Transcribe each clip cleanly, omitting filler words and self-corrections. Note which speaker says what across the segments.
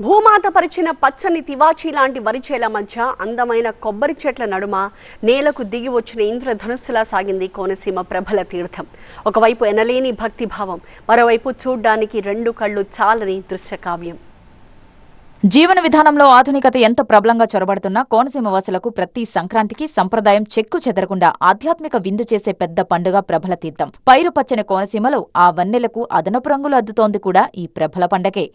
Speaker 1: భూమాత పరిచిన పచ్చని తివాచీ లాంటి వరిచేల మధ్య అందమైన కొబ్బరి చెట్ల నడుమ నేలకు దిగి వచ్చిన ఇంద్రధనుస్సులా సాగింది కోనసీమ ప్రభల తీర్థం. ఒకవైపు ఎనలేని భక్తిభావం, మరోవైపు చూడ్డానికి రెండు కళ్ళు చాలని దృశ్యకావ్యం.
Speaker 2: జీవన విధానంలో ఆధునికత ఎంత ప్రబలంగా చొరబడుతున్నా కోనసీమ వాసులకు ప్రతి సంక్రాంతికి సంప్రదాయం చెక్కు చెదరకుండా ఆధ్యాత్మిక విందు చేసే పెద్ద పండుగ ప్రభల తీర్థం. పైరు పచ్చని కోనసీమలో ఆ వన్నెలకు అదనపు రంగులు అద్దుతోంది కూడా ఈ ప్రభల పండగే.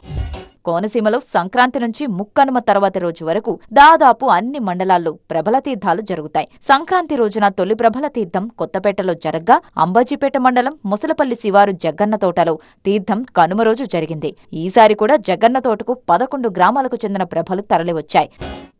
Speaker 2: కోనసీమలో సంక్రాంతి నుంచి ముక్కనుమ తర్వాతి రోజు వరకు దాదాపు అన్ని మండలాల్లో ప్రభల తీర్థాలు జరుగుతాయి. సంక్రాంతి రోజున తొలి ప్రభల తీర్థం కొత్తపేటలో జరగ్గా, అంబాజీపేట మండలం ముసలపల్లి శివారు జగ్గన్న తోటలో తీర్థం కనుమ రోజు జరిగింది. ఈసారి కూడా జగ్గన్న తోటకు 11 గ్రామాలకు చెందిన ప్రభలు తరలివచ్చాయి.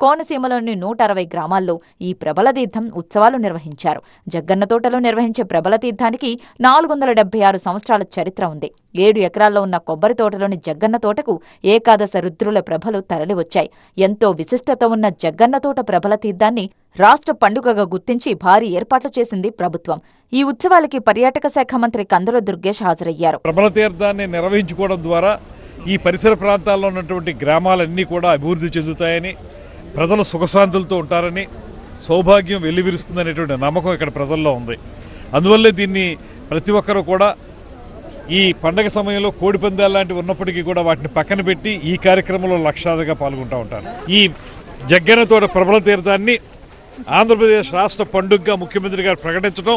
Speaker 2: కోనసీమలోని 160 గ్రామాల్లో ఈ ప్రభల తీర్థం ఉత్సవాలు నిర్వహించారు. జగ్గన్న తోటలో నిర్వహించే ప్రభల తీర్థానికి 476 సంవత్సరాల చరిత్ర ఉంది. 7 ఎకరాల్లో ఉన్న కొబ్బరి తోటలోని జగ్గన్న తోటకు ఏకాదశ రుద్రుల ప్రభలు తరలివచ్చాయి. ఎంతో విశిష్టత ఉన్న జగ్గన్న తోట ప్రభల తీర్థాన్ని రాష్ట్ర పండుగగా గుర్తించి భారీ ఏర్పాట్లు చేసింది ప్రభుత్వం. ఈ ఉత్సవాలకి పర్యాటక శాఖ మంత్రి కందుల దుర్గేష్ హాజరయ్యారు.
Speaker 3: ప్రభల తీర్థాన్ని నిర్వహించుకోవడం ద్వారా ఈ పరిసర ప్రాంతాల్లో ఉన్నటువంటి గ్రామాలన్నీ కూడా అభివృద్ధి చెందుతాయని, ప్రజలు సుఖశాంతులతో ఉంటారని, సౌభాగ్యం వెల్లివిరుస్తుందనేటువంటి నమ్మకం ఇక్కడ ప్రజల్లో ఉంది. అందువల్లే దీన్ని ప్రతి ఒక్కరూ కూడా ఈ పండగ సమయంలో కోడిపందాలు లాంటివి ఉన్నప్పటికీ కూడా వాటిని పక్కన పెట్టి ఈ కార్యక్రమంలో లక్షాదిగా పాల్గొంటూ ఉంటారు. ఈ జగ్గన్న తోట ప్రభల తీర్థాన్ని ఆంధ్రప్రదేశ్ రాష్ట్ర పండుగగా ముఖ్యమంత్రి గారు ప్రకటించడం,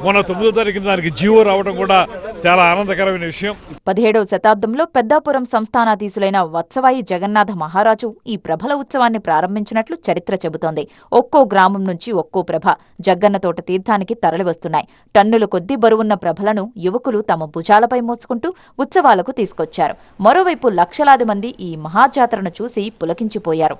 Speaker 3: మొన్న 9వ తారీఖున దానికి జీవో రావడం కూడా చాలా ఆనందకరమైన విషయం.
Speaker 2: 17వ శతాబ్దంలో పెద్దాపురం సంస్థానాధీశులైన వత్సవాయి జగన్నాథ మహారాజు ఈ ప్రభల ఉత్సవాన్ని ప్రారంభించినట్లు చరిత్ర చెబుతోంది. ఒక్కో గ్రామం నుంచి ఒక్కో ప్రభ జగ్గన్న తోట తీర్థానికి తరలివస్తున్నాయి. టన్నుల కొద్దీ బరువున్న ప్రభలను యువకులు తమ భుజాలపై మోసుకుంటూ ఉత్సవాలకు తీసుకొచ్చారు. మరోవైపు లక్షలాది మంది ఈ మహాజాతరను చూసి పులకించిపోయారు.